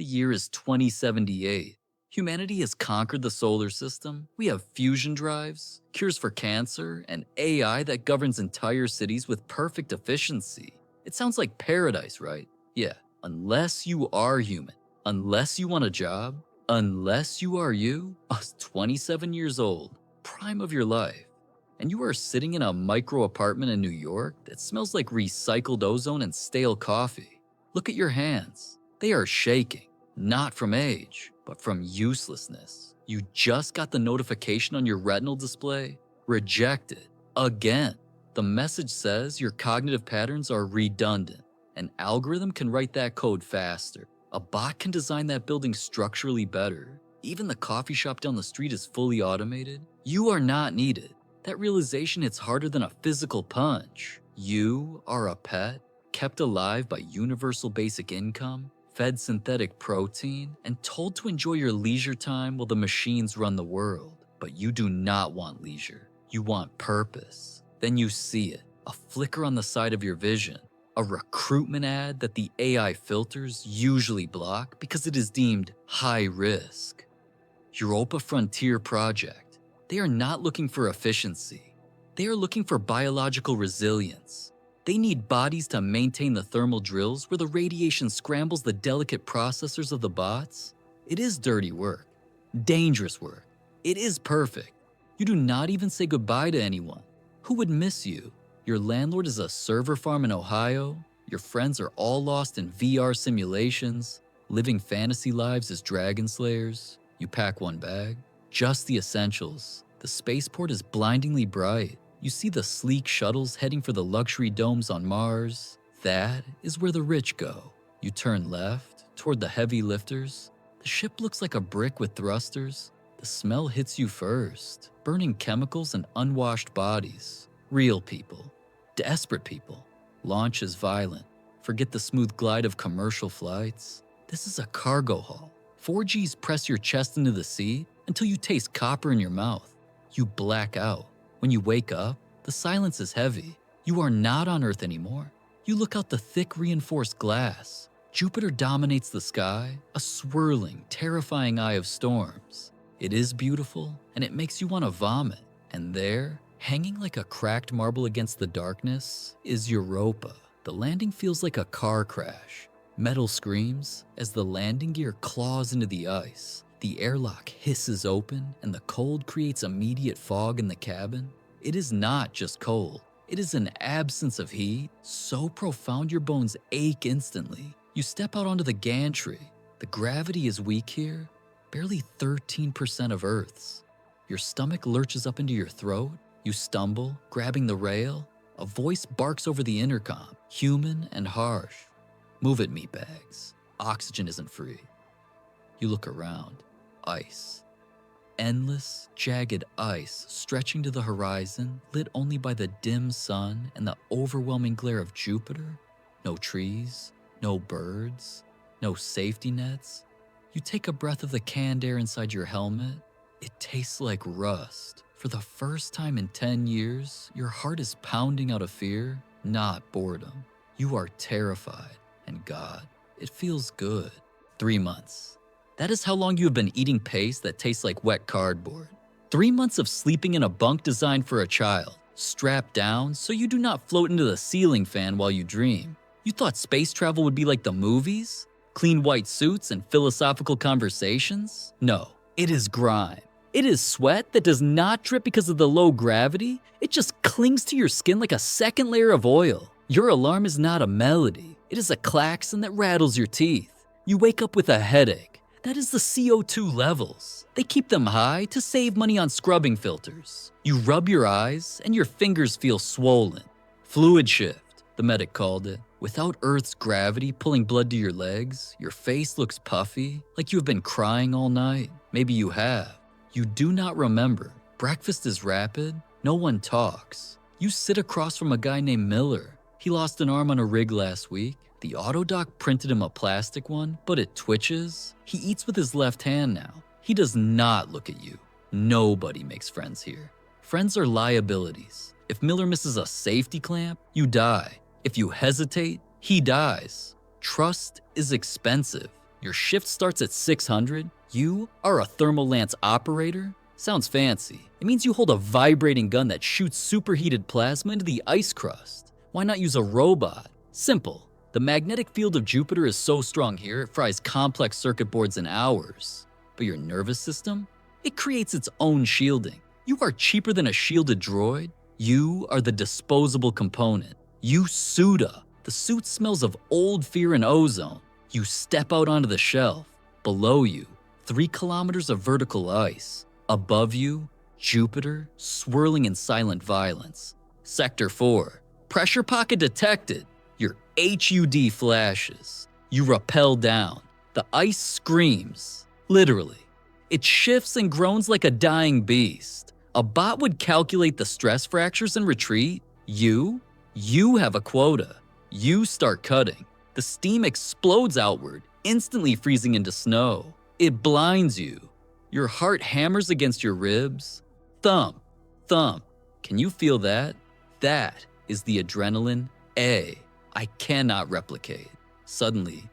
The year is 2078. Humanity has conquered the solar system. We have fusion drives, cures for cancer, and AI that governs entire cities with perfect efficiency. It sounds like paradise, right? Yeah, unless you are human, unless you want a job, unless you are you, 27 years old, prime of your life, and you are sitting in a micro apartment in New York that smells like recycled ozone and stale coffee. Look at your hands. They are shaking, not from age, but from uselessness. You just got the notification on your retinal display. Rejected. Again. The message says your cognitive patterns are redundant. An algorithm can write that code faster. A bot can design that building structurally better. Even the coffee shop down the street is fully automated. You are not needed. That realization hits harder than a physical punch. You are a pet, kept alive by universal basic income, fed synthetic protein, and told to enjoy your leisure time while the machines run the world. But you do not want leisure. You want purpose. Then you see it, a flicker on the side of your vision, a recruitment ad that the AI filters usually block because it is deemed high risk. Europa Frontier Project. They are not looking for efficiency. They are looking for biological resilience. They need bodies to maintain the thermal drills where the radiation scrambles the delicate processors of the bots. It is dirty work, dangerous work. It is perfect. You do not even say goodbye to anyone. Who would miss you? Your landlord is a server farm in Ohio. Your friends are all lost in VR simulations, living fantasy lives as dragon slayers. You pack one bag, just the essentials. The spaceport is blindingly bright. You see the sleek shuttles heading for the luxury domes on Mars. That is where the rich go. You turn left, toward the heavy lifters. The ship looks like a brick with thrusters. The smell hits you first, burning chemicals and unwashed bodies. Real people, desperate people. Launch is violent. Forget the smooth glide of commercial flights. This is a cargo haul. 4Gs press your chest into the sea until you taste copper in your mouth. You black out. When you wake up, the silence is heavy. You are not on Earth anymore. You look out the thick reinforced glass. Jupiter dominates the sky, a swirling, terrifying eye of storms. It is beautiful, and it makes you want to vomit. And there, hanging like a cracked marble against the darkness, is Europa. The landing feels like a car crash. Metal screams as the landing gear claws into the ice. The airlock hisses open, and the cold creates immediate fog in the cabin. It is not just cold. It is an absence of heat, so profound your bones ache instantly. You step out onto the gantry. The gravity is weak here, barely 13% of Earth's. Your stomach lurches up into your throat. You stumble, grabbing the rail. A voice barks over the intercom, human and harsh. Move it, meatbags. Oxygen isn't free. You look around. Ice. Endless, jagged ice stretching to the horizon, lit only by the dim sun and the overwhelming glare of Jupiter. No trees, no birds, no safety nets. You take a breath of the canned air inside your helmet. It tastes like rust. For the first time in 10 years, your heart is pounding out of fear, not boredom. You are terrified, and God, it feels good. 3 months. That is how long you have been eating paste that tastes like wet cardboard. 3 months of sleeping in a bunk designed for a child, strapped down so you do not float into the ceiling fan while you dream. You thought space travel would be like the movies? Clean white suits and philosophical conversations? No, it is grime. It is sweat that does not drip because of the low gravity. It just clings to your skin like a second layer of oil. Your alarm is not a melody. It is a klaxon that rattles your teeth. You wake up with a headache. That is the CO2 levels. They keep them high to save money on scrubbing filters. You rub your eyes and your fingers feel swollen. Fluid shift, the medic called it. Without Earth's gravity pulling blood to your legs, your face looks puffy, like you have been crying all night. Maybe you have. You do not remember. Breakfast is rapid. No one talks. You sit across from a guy named Miller. He lost an arm on a rig last week. The autodoc printed him a plastic one, but it twitches. He eats with his left hand now. He does not look at you. Nobody makes friends here. Friends are liabilities. If Miller misses a safety clamp, you die. If you hesitate, he dies. Trust is expensive. Your shift starts at 600. You are a thermal lance operator? Sounds fancy. It means you hold a vibrating gun that shoots superheated plasma into the ice crust. Why not use a robot? Simple. The magnetic field of Jupiter is so strong here it fries complex circuit boards in hours. But your nervous system? It creates its own shielding. You are cheaper than a shielded droid. You are the disposable component. You Suda. The suit smells of old fear and ozone. You step out onto the shelf. Below you, 3 kilometers of vertical ice. Above you, Jupiter, swirling in silent violence. Sector 4, pressure pocket detected. Your HUD flashes. You rappel down. The ice screams. Literally. It shifts and groans like a dying beast. A bot would calculate the stress fractures and retreat. You have a quota. You start cutting. The steam explodes outward, instantly freezing into snow. It blinds you. Your heart hammers against your ribs. Thump, thump. Can you feel that? That is the adrenaline I cannot replicate. Suddenly,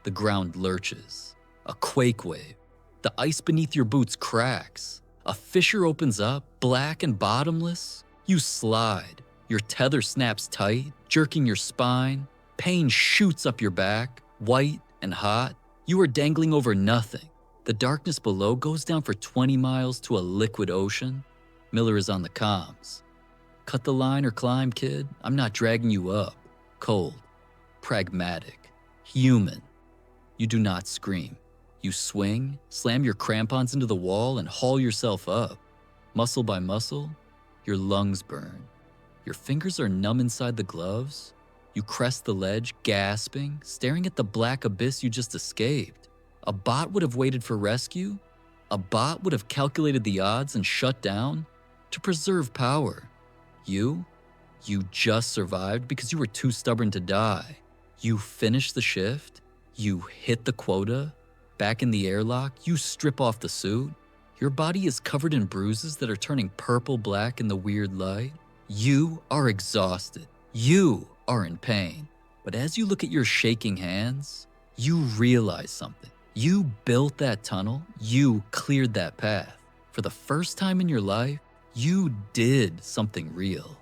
the ground lurches. A quakewave. The ice beneath your boots cracks. A fissure opens up, black and bottomless. You slide. Your tether snaps tight, jerking your spine. Pain shoots up your back, white and hot. You are dangling over nothing. The darkness below goes down for 20 miles to a liquid ocean. Miller is on the comms. Cut the line or climb, kid. I'm not dragging you up. Cold, pragmatic, human. You do not scream. You swing, slam your crampons into the wall, and haul yourself up. Muscle by muscle, your lungs burn. Your fingers are numb inside the gloves. You crest the ledge, gasping, staring at the black abyss you just escaped. A bot would have waited for rescue. A bot would have calculated the odds and shut down to preserve power. You just survived because you were too stubborn to die. You finish the shift. You hit the quota. Back in the airlock, you strip off the suit. Your body is covered in bruises that are turning purple-black in the weird light. You are exhausted. You are in pain. But as you look at your shaking hands, you realize something. You built that tunnel. You cleared that path. For the first time in your life, you did something real.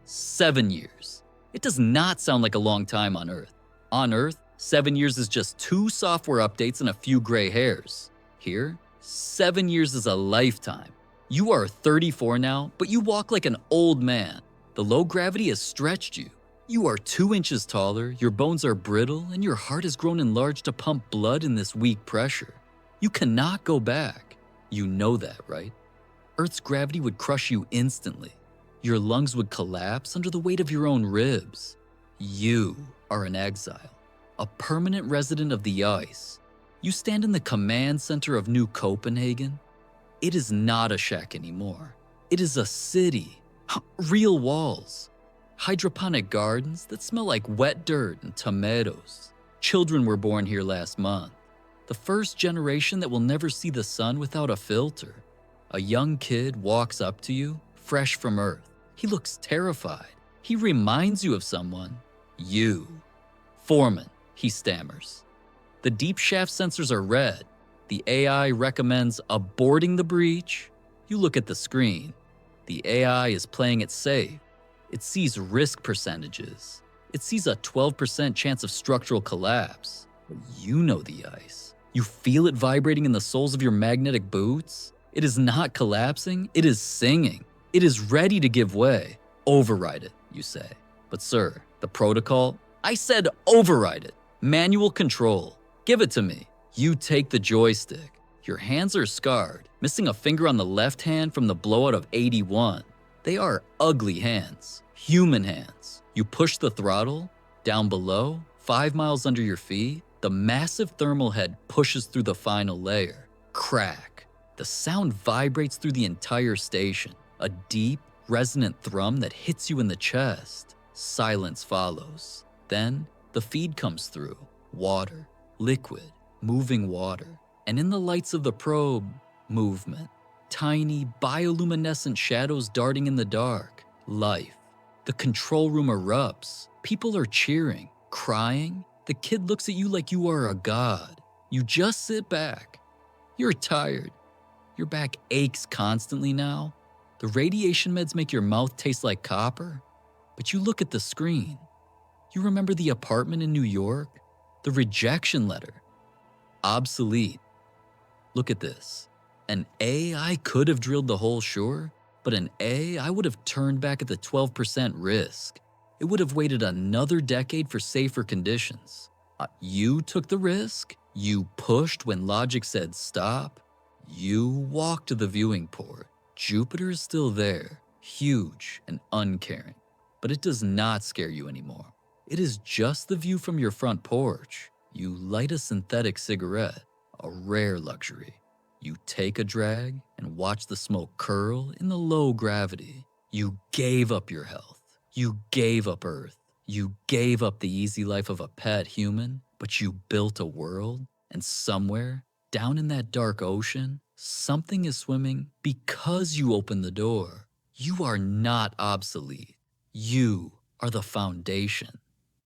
7 years. It does not sound like a long time on Earth. On Earth, 7 years is just 2 software updates and a few gray hairs. Here, 7 years is a lifetime. You are 34 now, but you walk like an old man. The low gravity has stretched you. You are 2 inches taller, your bones are brittle, and your heart has grown enlarged to pump blood in this weak pressure. You cannot go back. You know that, right? Earth's gravity would crush you instantly. Your lungs would collapse under the weight of your own ribs. You are an exile, a permanent resident of the ice. You stand in the command center of New Copenhagen. It is not a shack anymore. It is a city. Real walls. Hydroponic gardens that smell like wet dirt and tomatoes. Children were born here last month. The first generation that will never see the sun without a filter. A young kid walks up to you, fresh from Earth. He looks terrified. He reminds you of someone. You. Foreman, he stammers. The deep shaft sensors are red. The AI recommends aborting the breach. You look at the screen. The AI is playing it safe. It sees risk percentages. It sees a 12% chance of structural collapse. But you know the ice. You feel it vibrating in the soles of your magnetic boots. It is not collapsing, it is singing. It is ready to give way. Override it, you say. But sir, the protocol? I said override it. Manual control. Give it to me. You take the joystick. Your hands are scarred, missing a finger on the left hand from the blowout of 81. They are ugly hands, human hands. You push the throttle. Down below, 5 miles under your feet, the massive thermal head pushes through the final layer. Crack. The sound vibrates through the entire station. A deep, resonant thrum that hits you in the chest. Silence follows. Then, the feed comes through. Water. Liquid. Moving water. And in the lights of the probe, movement. Tiny, bioluminescent shadows darting in the dark. Life. The control room erupts. People are cheering, crying. The kid looks at you like you are a god. You just sit back. You're tired. Your back aches constantly now. The radiation meds make your mouth taste like copper. But you look at the screen. You remember the apartment in New York? The rejection letter. Obsolete. Look at this. An AI could have drilled the hole, sure, but an AI would have turned back at the 12% risk. It would have waited another decade for safer conditions. You took the risk. You pushed when logic said stop. You walked to the viewing port. Jupiter is still there, huge and uncaring, but it does not scare you anymore. It is just the view from your front porch. You light a synthetic cigarette, a rare luxury. You take a drag and watch the smoke curl in the low gravity. You gave up your health. You gave up Earth. You gave up the easy life of a pet human, but you built a world, and somewhere, down in that dark ocean, something is swimming because you opened the door. You are not obsolete. You are the foundation.